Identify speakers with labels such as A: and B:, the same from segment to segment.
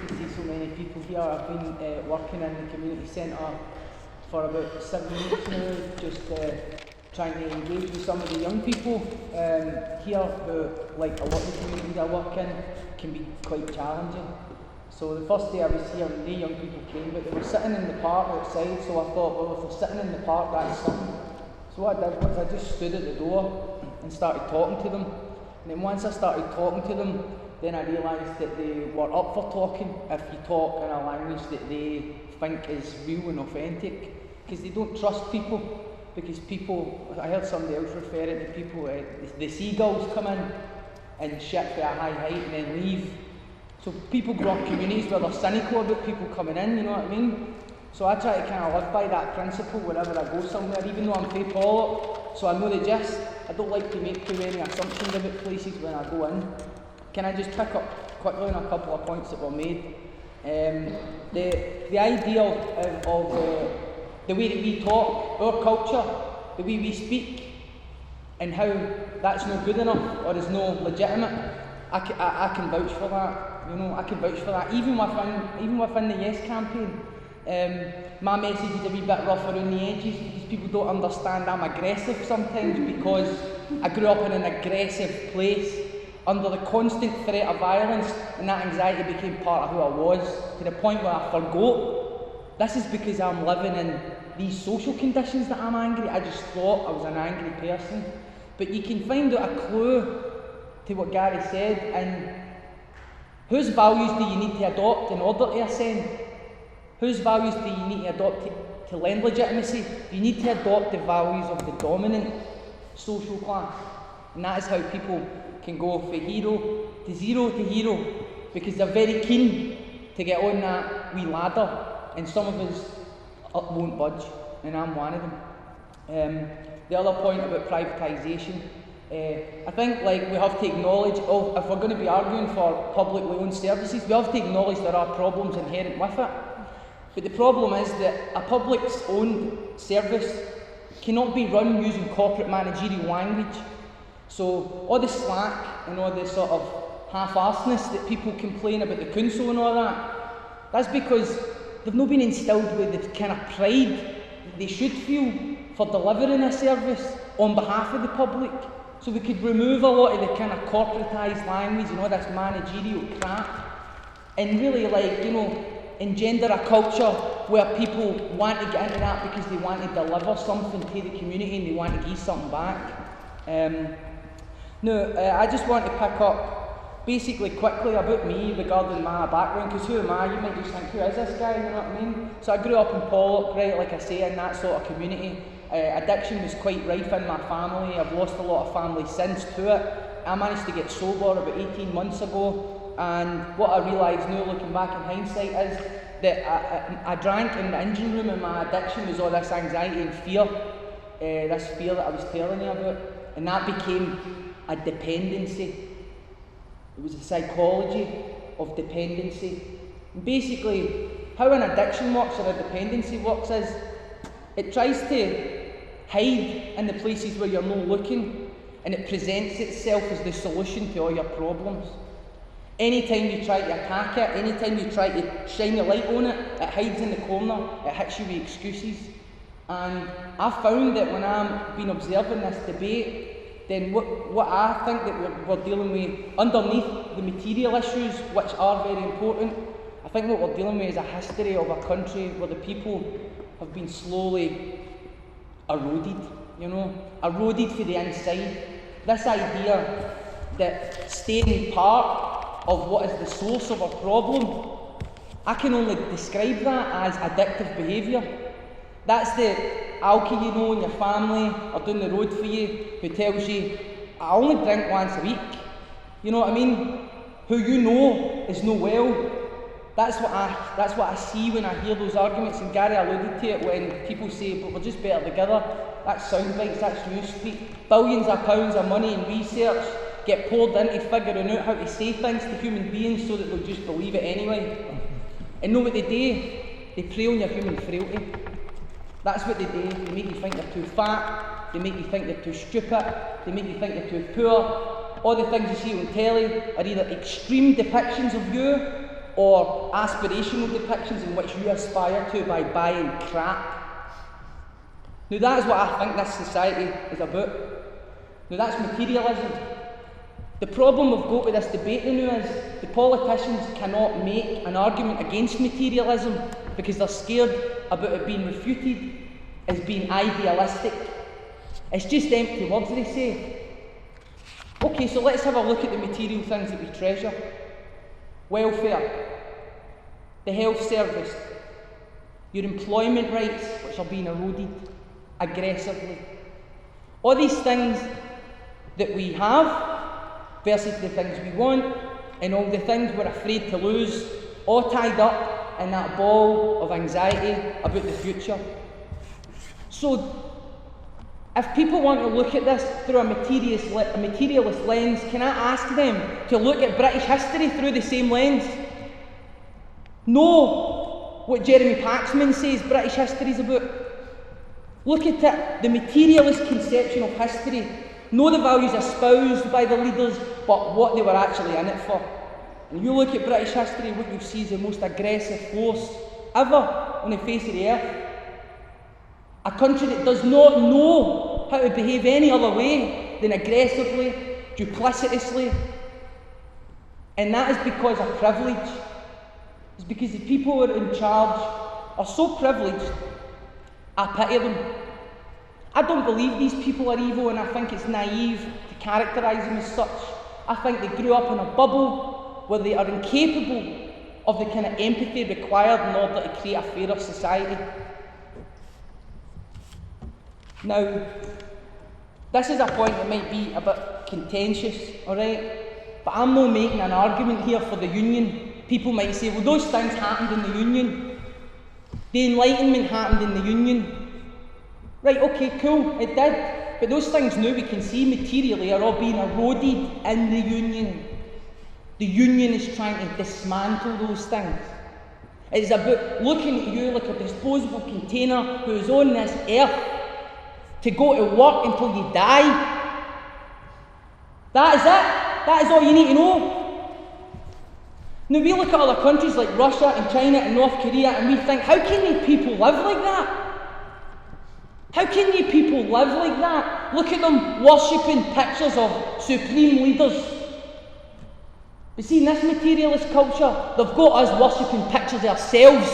A: to see so many people here. I've been working in the community centre for about 7 weeks now, just trying to engage with some of the young people here who, like a lot of the communities I work in, can be quite challenging. So the first day I was here, no young people came, but they were sitting in the park outside, so I thought, well, if they're sitting in the park, that's something. So what I did was I just stood at the door and started talking to them. And then once I started talking to them, then I realised that they were up for talking if you talk in a language that they think is real and authentic. Because they don't trust people, because people, I heard somebody else referring to people, the seagulls come in and shit to a high height and then leave. So people grow up communities where they're cynical about people coming in, you know what I mean? So I try to kind of live by that principle whenever I go somewhere, even though I'm fae Pollock, so I know the gist. I don't like to make too many assumptions about places when I go in. Can I just pick up quickly on a couple of points that were made? The idea of the way that we talk, our culture, the way we speak, and how that's not good enough or is no legitimate. I can vouch for that. You know, I can vouch for that. Even within the Yes campaign, my message is a wee bit rough around the edges because people don't understand I'm aggressive sometimes because I grew up in an aggressive place under the constant threat of violence, and that anxiety became part of who I was to the point where I forgot. This is because I'm living in these social conditions that I'm angry. I just thought I was an angry person. But you can find out a clue to what Gary said, and whose values do you need to adopt in order to ascend? Whose values do you need to adopt to lend legitimacy? You need to adopt the values of the dominant social class. And that is how people can go from hero to zero to hero, because they're very keen to get on that wee ladder, and some of us won't budge, and I'm one of them. The other point about privatisation, I think we have to acknowledge, if we're going to be arguing for publicly owned services, we have to acknowledge there are problems inherent with it. But the problem is that a publicly owned service cannot be run using corporate managerial language. So all the slack and all the sort of half-arsedness that people complain about the council and all that, that's because they've not been instilled with the kind of pride they should feel for delivering a service on behalf of the public. So we could remove a lot of the kind of corporatised language and all this managerial crap, and really engender a culture where people want to get into that because they want to deliver something to the community and they want to give something back. I just want to pick up basically quickly about me regarding my background, because who am I? You might just think, who is this guy, you know what I mean? So I grew up in Pollock, right, like I say, in that sort of community. Addiction was quite rife in my family. I've lost a lot of family since to it. I managed to get sober about 18 months ago, and what I realise now, looking back in hindsight, is that I drank in the engine room, and my addiction was all this anxiety and fear, this fear that I was telling you about, and that became a dependency. It was a psychology of dependency. And basically, how an addiction works or a dependency works is it tries to hide in the places where you're not looking, and it presents itself as the solution to all your problems. Anytime you try to attack it, anytime you try to shine a light on it, it hides in the corner, it hits you with excuses. And I found that when I've been observing this debate, then what I think that we're dealing with underneath the material issues, which are very important, I think what we're dealing with is a history of a country where the people have been slowly eroded for the inside. This idea that staying part of what is the source of a problem, I can only describe that as addictive behaviour. That's the alky you know in your family or down the road for you who tells you, I only drink once a week. You know what I mean? Who you know is no well. That's what I see when I hear those arguments, and Gary alluded to it when people say, but we're just better together. That's sound bites, that's newspeak. Billions of pounds of money and research get poured into figuring out how to say things to human beings so that they'll just believe it anyway. And know what they do? They prey on your human frailty. That's what they do. They make you think they're too fat, they make you think they're too stupid, they make you think they're too poor. All the things you see on telly are either extreme depictions of you, or aspirational depictions in which you aspire to by buying crap. Now that is what I think this society is about. Now that's materialism. The problem we've got with this debate now is the politicians cannot make an argument against materialism because they're scared about it being refuted as being idealistic. It's just empty words, they say. Okay, so let's have a look at the material things that we treasure. Welfare, the health service, your employment rights, which are being eroded aggressively. All these things that we have versus the things we want, and all the things we're afraid to lose, all tied up in that ball of anxiety about the future. So, if people want to look at this through a materialist lens, can I ask them to look at British history through the same lens? Know what Jeremy Paxman says British history is about. Look at it, the materialist conception of history. Know the values espoused by the leaders, but what they were actually in it for. And you look at British history, what you see is the most aggressive force ever on the face of the earth. A country that does not know how to behave any other way than aggressively, duplicitously. And that is because of privilege. It's because the people who are in charge are so privileged, I pity them. I don't believe these people are evil, and I think it's naive to characterise them as such. I think they grew up in a bubble where they are incapable of the kind of empathy required in order to create a fairer society. Now, this is a point that might be a bit contentious, alright? But I'm not making an argument here for the Union. People might say, well, those things happened in the Union. The Enlightenment happened in the Union. Right, okay, cool, it did. But those things now we can see materially are all being eroded in the Union. The Union is trying to dismantle those things. It's about looking at you like a disposable container who is on this earth to go to work until you die. That is it. That is all you need to know. Now we look at other countries like Russia and China and North Korea and we think, how can you people live like that? How can you people live like that? Look at them worshipping pictures of supreme leaders. But see, in this materialist culture, they've got us worshipping pictures of ourselves.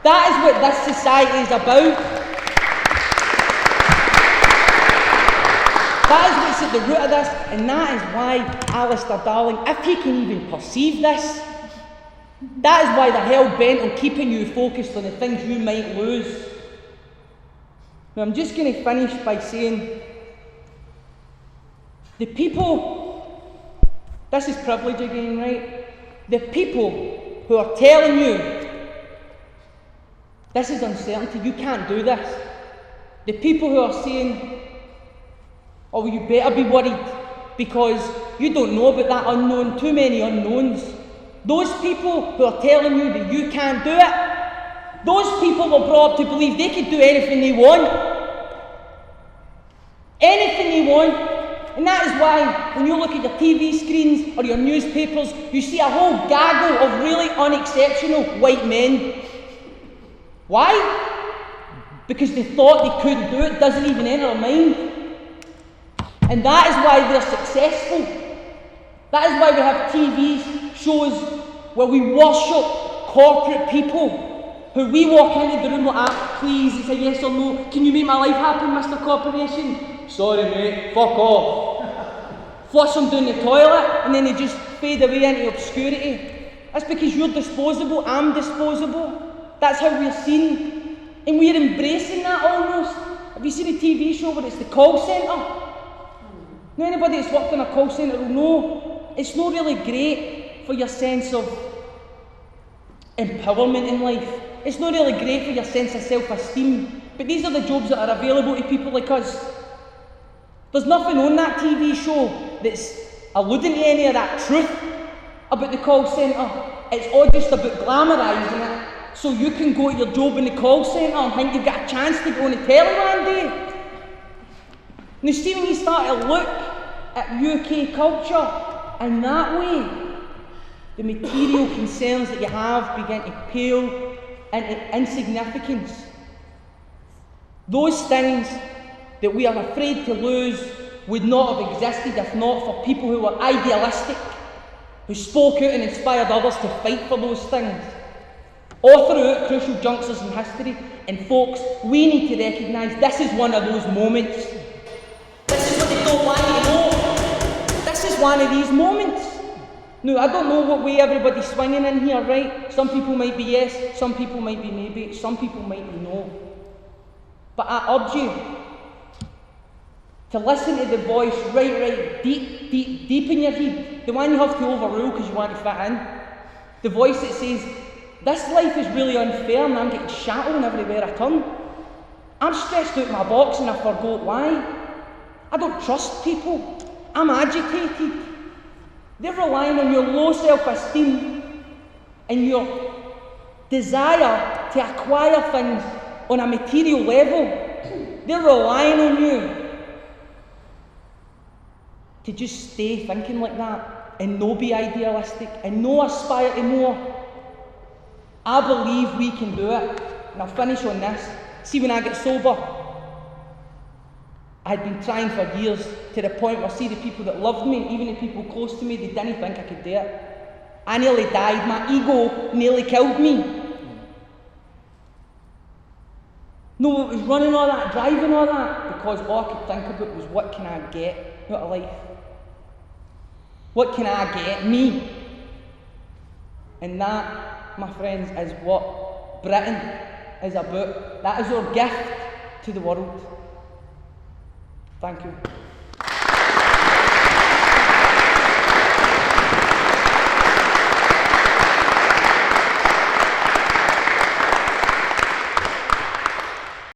A: That is what this society is about. That is what's at the root of this, and that is why, Alistair Darling, if you can even perceive this, that is why they're hell-bent on keeping you focused on the things you might lose. Now, I'm just going to finish by saying, the people, this is privilege again, right? The people who are telling you, this is uncertainty, you can't do this. The people who are saying, oh, you better be worried because you don't know about that unknown, too many unknowns. Those people who are telling you that you can't do it, those people were brought up to believe they could do anything they want. Anything they want. And that is why when you look at your TV screens or your newspapers, you see a whole gaggle of really unexceptional white men. Why? Because they thought they couldn't do it, doesn't even enter their mind. And that is why they're successful. That is why we have TV shows where we worship corporate people who we walk into the room like, ah, please, it's a yes or no. Can you make my life happen, Mr. Corporation? Sorry, mate, fuck off. Flush them down the toilet and then they just fade away into obscurity. That's because you're disposable, I'm disposable. That's how we're seen. And we're embracing that almost. Have you seen a TV show where it's the call centre? Now, anybody that's worked in a call centre will know it's not really great for your sense of empowerment in life. It's not really great for your sense of self-esteem. But these are the jobs that are available to people like us. There's nothing on that TV show that's alluding to any of that truth about the call centre. It's all just about glamorising it so you can go to your job in the call centre and think you've got a chance to go on the telly one day. Now see, when you start to look at UK culture in that way, the material concerns that you have begin to pale into insignificance. Those things that we are afraid to lose would not have existed if not for people who were idealistic, who spoke out and inspired others to fight for those things. All throughout crucial junctures in history, and folks, we need to recognise this is one of those moments. This is what they don't want you to know. This is one of these moments. Now, I don't know what way everybody's swinging in here, right? Some people might be yes, some people might be maybe, some people might be no. But I urge you to listen to the voice right deep in your head. The one you have to overrule because you want to fit in. The voice that says, this life is really unfair and I'm getting shat on everywhere I turn. I'm stressed out my box and I forgot why. I don't trust people. I'm agitated. They're relying on your low self-esteem and your desire to acquire things on a material level. They're relying on you to just stay thinking like that and no be idealistic and no aspire to more. I believe we can do it. And I'll finish on this. See, when I get sober, I had been trying for years to the point where, see, the people that loved me, even the people close to me, they didn't think I could do it. I nearly died. My ego nearly killed me. No, it was running all that, driving all that, because all I could think about was what can I get out of life? What can I get? Me. And that, my friends, is what Britain is about. That is our gift to the world. Thank you.